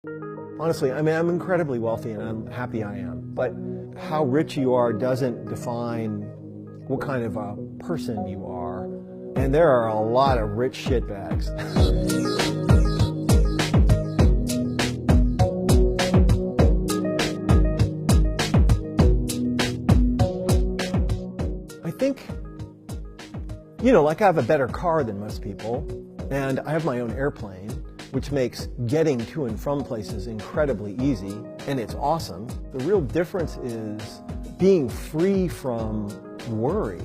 Honestly, I mean, I'm incredibly wealthy and I'm happy I am, but how rich you are doesn't define what kind of a person you are. And there are a lot of rich shitbags. I think, like I have a better car than most people, and I have my own airplane, which makes getting to and from places incredibly easy, and it's awesome. The real difference is being free from worry.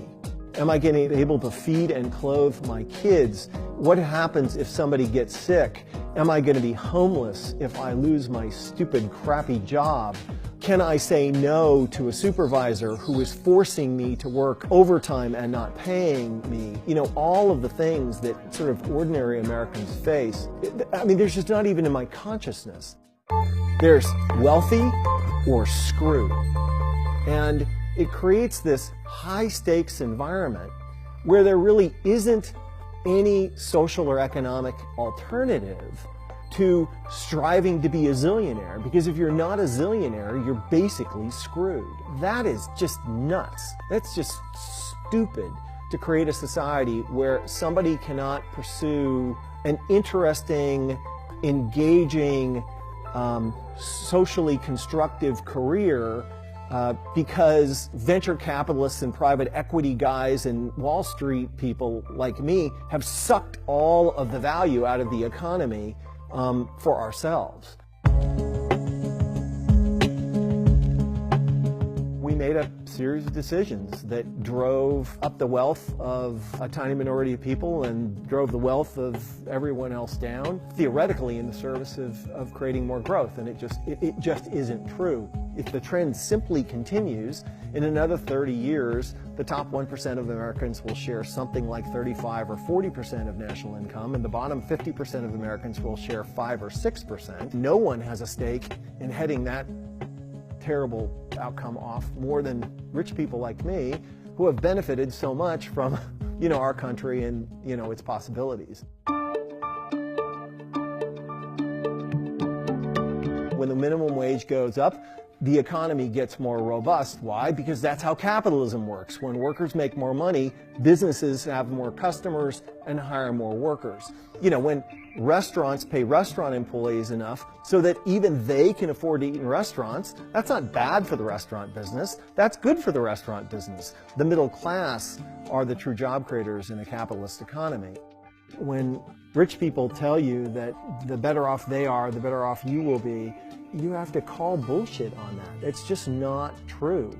Am I getting able to feed and clothe my kids? What happens if somebody gets sick? Am I going to be homeless if I lose my stupid, crappy job? Can I say no to a supervisor who is forcing me to work overtime and not paying me? All of the things that sort of ordinary Americans face. I mean, there's just not even in my consciousness. There's wealthy or screwed. And it creates this high-stakes environment where there really isn't any social or economic alternative to striving to be a zillionaire, because if you're not a zillionaire, you're basically screwed. That is just nuts. That's just stupid to create a society where somebody cannot pursue an interesting, engaging, socially constructive career because venture capitalists and private equity guys and Wall Street people like me have sucked all of the value out of the economy for ourselves. We made a series of decisions that drove up the wealth of a tiny minority of people and drove the wealth of everyone else down, theoretically in the service of creating more growth, and it just isn't true. If the trend simply continues, in another 30 years, the top 1% of Americans will share something like 35 or 40% of national income, and the bottom 50% of Americans will share 5 or 6%. No one has a stake in heading that terrible outcome off more than rich people like me, who have benefited so much from, our country and, its possibilities. When the minimum wage goes up, the economy gets more robust. Why? Because that's how capitalism works. When workers make more money, businesses have more customers and hire more workers. When restaurants pay restaurant employees enough so that even they can afford to eat in restaurants, that's not bad for the restaurant business. That's good for the restaurant business. The middle class are the true job creators in a capitalist economy. When rich people tell you that the better off they are, the better off you will be, you have to call bullshit on that. It's just not true.